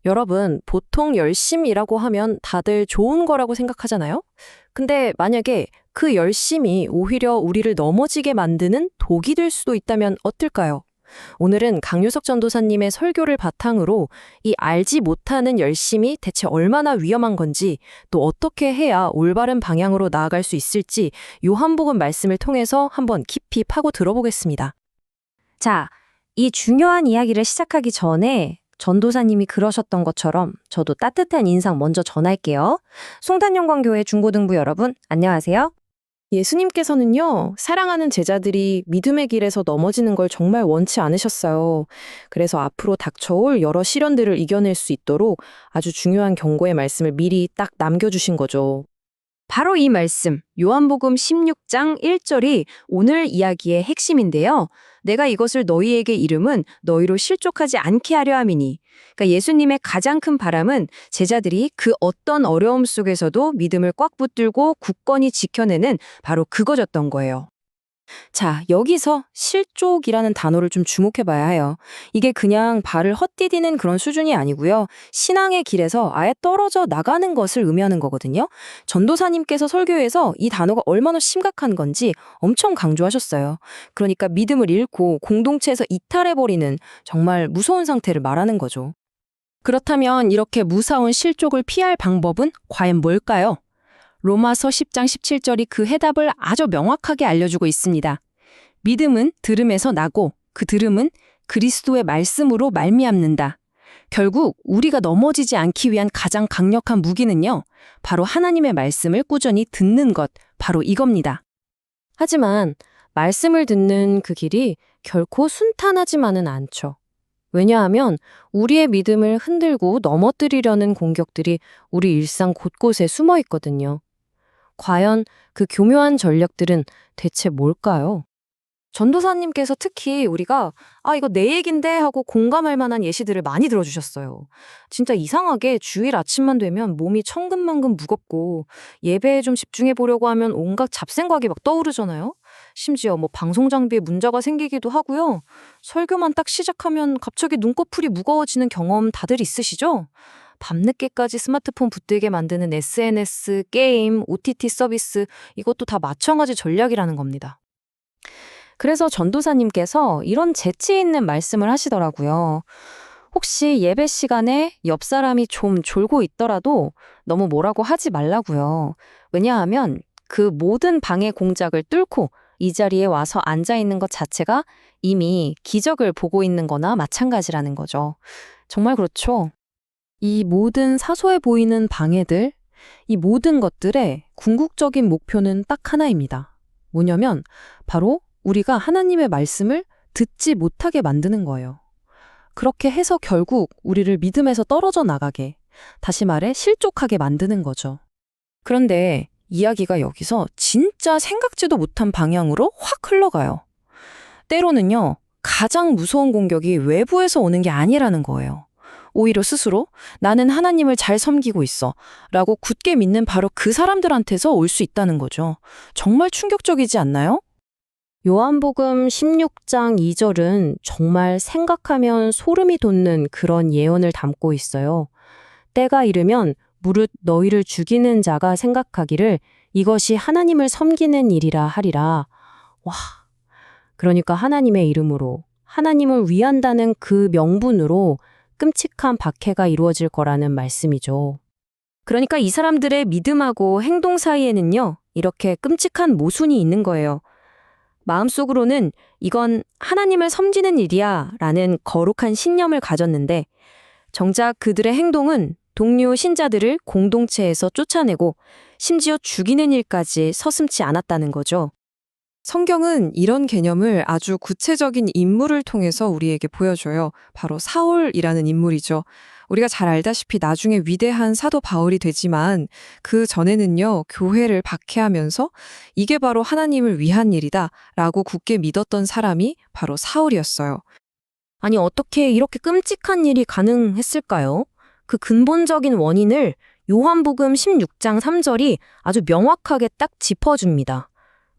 여러분, 보통 열심이라고 하면 다들 좋은 거라고 생각하잖아요? 근데 만약에 그 열심이 오히려 우리를 넘어지게 만드는 독이 될 수도 있다면 어떨까요? 오늘은 강유석 전도사님의 설교를 바탕으로 이 알지 못하는 열심이 대체 얼마나 위험한 건지, 또 어떻게 해야 올바른 방향으로 나아갈 수 있을지 요한복음 말씀을 통해서 한번 깊이 파고 들어보겠습니다. 자, 이 중요한 이야기를 시작하기 전에 전도사님이 그러셨던 것처럼 저도 따뜻한 인상 먼저 전할게요. 송단영광교회 중고등부 여러분, 안녕하세요. 예수님께서는요, 사랑하는 제자들이 믿음의 길에서 넘어지는 걸 정말 원치 않으셨어요. 그래서 앞으로 닥쳐올 여러 시련들을 이겨낼 수 있도록 아주 중요한 경고의 말씀을 미리 딱 남겨주신 거죠. 바로 이 말씀, 요한복음 16장 1절이 오늘 이야기의 핵심인데요. 내가 이것을 너희에게 이름은 너희로 실족하지 않게 하려 함이니. 그러니까 예수님의 가장 큰 바람은 제자들이 그 어떤 어려움 속에서도 믿음을 꽉 붙들고 굳건히 지켜내는 바로 그거였던 거예요. 자, 여기서 실족이라는 단어를 좀 주목해 봐야 해요. 이게 그냥 발을 헛디디는 그런 수준이 아니고요. 신앙의 길에서 아예 떨어져 나가는 것을 의미하는 거거든요. 전도사님께서 설교에서 이 단어가 얼마나 심각한 건지 엄청 강조하셨어요. 그러니까 믿음을 잃고 공동체에서 이탈해버리는 정말 무서운 상태를 말하는 거죠. 그렇다면 이렇게 무서운 실족을 피할 방법은 과연 뭘까요? 로마서 10장 17절이 그 해답을 아주 명확하게 알려주고 있습니다. 믿음은 들음에서 나고 그 들음은 그리스도의 말씀으로 말미암는다. 결국 우리가 넘어지지 않기 위한 가장 강력한 무기는요, 바로 하나님의 말씀을 꾸준히 듣는 것, 바로 이겁니다. 하지만 말씀을 듣는 그 길이 결코 순탄하지만은 않죠. 왜냐하면 우리의 믿음을 흔들고 넘어뜨리려는 공격들이 우리 일상 곳곳에 숨어 있거든요. 과연 그 교묘한 전략들은 대체 뭘까요? 전도사님께서 특히 우리가 이거 내 얘긴데 하고 공감할 만한 예시들을 많이 들어주셨어요. 진짜 이상하게 주일 아침만 되면 몸이 천근만근 무겁고 예배에 좀 집중해 보려고 하면 온갖 잡생각이 막 떠오르잖아요. 심지어 방송 장비에 문제가 생기기도 하고요. 설교만 딱 시작하면 갑자기 눈꺼풀이 무거워지는 경험 다들 있으시죠? 밤늦게까지 스마트폰 붙들게 만드는 SNS, 게임, OTT 서비스, 이것도 다 마찬가지 전략이라는 겁니다. 그래서 전도사님께서 이런 재치 있는 말씀을 하시더라고요. 혹시 예배 시간에 옆 사람이 좀 졸고 있더라도 너무 뭐라고 하지 말라고요. 왜냐하면 그 모든 방해 공작을 뚫고 이 자리에 와서 앉아 있는 것 자체가 이미 기적을 보고 있는 거나 마찬가지라는 거죠. 정말 그렇죠. 이 모든 사소해 보이는 방해들, 이 모든 것들의 궁극적인 목표는 딱 하나입니다. 뭐냐면 바로 우리가 하나님의 말씀을 듣지 못하게 만드는 거예요. 그렇게 해서 결국 우리를 믿음에서 떨어져 나가게, 다시 말해 실족하게 만드는 거죠. 그런데 이야기가 여기서 진짜 생각지도 못한 방향으로 확 흘러가요. 때로는요, 가장 무서운 공격이 외부에서 오는 게 아니라는 거예요. 오히려 스스로 나는 하나님을 잘 섬기고 있어 라고 굳게 믿는 바로 그 사람들한테서 올 수 있다는 거죠. 정말 충격적이지 않나요? 요한복음 16장 2절은 정말 생각하면 소름이 돋는 그런 예언을 담고 있어요. 때가 이르면 무릇 너희를 죽이는 자가 생각하기를 이것이 하나님을 섬기는 일이라 하리라. 와, 그러니까 하나님의 이름으로, 하나님을 위한다는 그 명분으로 끔찍한 박해가 이루어질 거라는 말씀이죠. 그러니까 이 사람들의 믿음하고 행동 사이에는요, 이렇게 끔찍한 모순이 있는 거예요. 마음속으로는 이건 하나님을 섬기는 일이야 라는 거룩한 신념을 가졌는데, 정작 그들의 행동은 동료 신자들을 공동체에서 쫓아내고 심지어 죽이는 일까지 서슴지 않았다는 거죠. 성경은 이런 개념을 아주 구체적인 인물을 통해서 우리에게 보여줘요. 바로 사울이라는 인물이죠. 우리가 잘 알다시피 나중에 위대한 사도 바울이 되지만 그 전에는요, 교회를 박해하면서 이게 바로 하나님을 위한 일이다 라고 굳게 믿었던 사람이 바로 사울이었어요. 아니, 어떻게 이렇게 끔찍한 일이 가능했을까요? 그 근본적인 원인을 요한복음 16장 3절이 아주 명확하게 딱 짚어줍니다.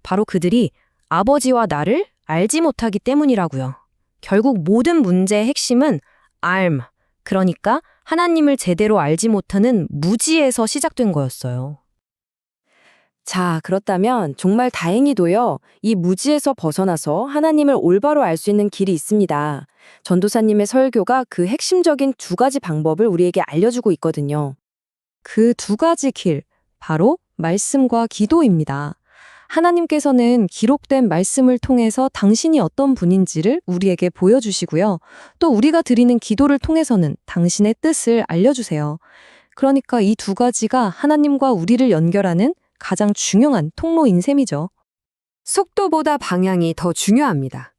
바로 그들이 아버지와 나를 알지 못하기 때문이라고요. 결국 모든 문제의 핵심은 그러니까 하나님을 제대로 알지 못하는 무지에서 시작된 거였어요. 자, 그렇다면 정말 다행히도요, 이 무지에서 벗어나서 하나님을 올바로 알 수 있는 길이 있습니다. 전도사님의 설교가 그 핵심적인 두 가지 방법을 우리에게 알려주고 있거든요. 그 두 가지 길, 바로 말씀과 기도입니다. 하나님께서는 기록된 말씀을 통해서 당신이 어떤 분인지를 우리에게 보여주시고요. 또 우리가 드리는 기도를 통해서는 당신의 뜻을 알려주세요. 그러니까 이 두 가지가 하나님과 우리를 연결하는 가장 중요한 통로인 셈이죠. 속도보다 방향이 더 중요합니다.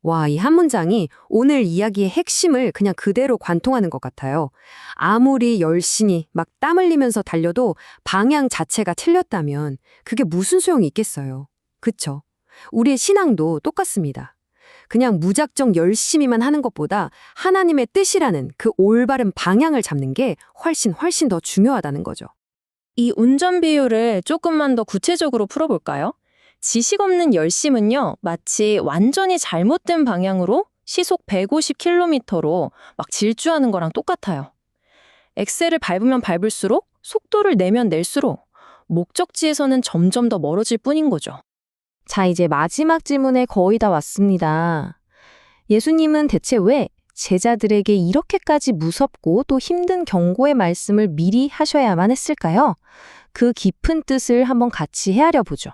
와, 이 한 문장이 오늘 이야기의 핵심을 그냥 그대로 관통하는 것 같아요. 아무리 열심히 막 땀 흘리면서 달려도 방향 자체가 틀렸다면 그게 무슨 소용이 있겠어요. 그쵸? 우리의 신앙도 똑같습니다. 그냥 무작정 열심히만 하는 것보다 하나님의 뜻이라는 그 올바른 방향을 잡는 게 훨씬 더 중요하다는 거죠. 이 운전 비유를 조금만 더 구체적으로 풀어볼까요? 지식 없는 열심은요, 마치 완전히 잘못된 방향으로 시속 150km로 막 질주하는 거랑 똑같아요. 엑셀을 밟으면 밟을수록, 속도를 내면 낼수록 목적지에서는 점점 더 멀어질 뿐인 거죠. 자, 이제 마지막 질문에 거의 다 왔습니다. 예수님은 대체 왜 제자들에게 이렇게까지 무섭고 또 힘든 경고의 말씀을 미리 하셔야만 했을까요? 그 깊은 뜻을 한번 같이 헤아려 보죠.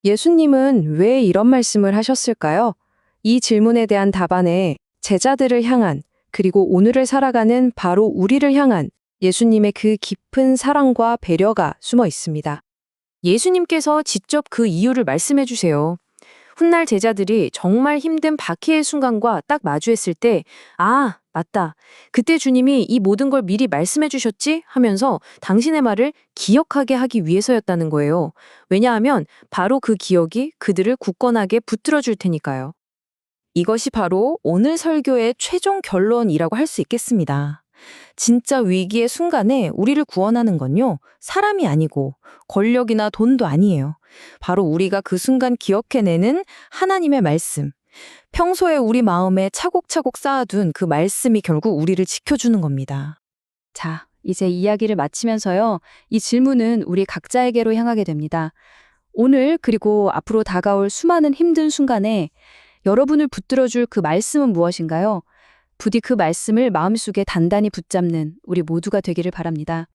예수님은 왜 이런 말씀을 하셨을까요? 이 질문에 대한 답안에 제자들을 향한, 그리고 오늘을 살아가는 바로 우리를 향한 예수님의 그 깊은 사랑과 배려가 숨어 있습니다. 예수님께서 직접 그 이유를 말씀해 주세요. 훗날 제자들이 정말 힘든 박해의 순간과 딱 마주했을 때, 아, 맞다. 그때 주님이 이 모든 걸 미리 말씀해 주셨지? 하면서 당신의 말을 기억하게 하기 위해서였다는 거예요. 왜냐하면 바로 그 기억이 그들을 굳건하게 붙들어 줄 테니까요. 이것이 바로 오늘 설교의 최종 결론이라고 할 수 있겠습니다. 진짜 위기의 순간에 우리를 구원하는 건요, 사람이 아니고 권력이나 돈도 아니에요. 바로 우리가 그 순간 기억해내는 하나님의 말씀. 평소에 우리 마음에 차곡차곡 쌓아둔 그 말씀이 결국 우리를 지켜주는 겁니다. 자, 이제 이야기를 마치면서요, 이 질문은 우리 각자에게로 향하게 됩니다. 오늘 그리고 앞으로 다가올 수많은 힘든 순간에 여러분을 붙들어줄 그 말씀은 무엇인가요? 부디 그 말씀을 마음속에 단단히 붙잡는 우리 모두가 되기를 바랍니다.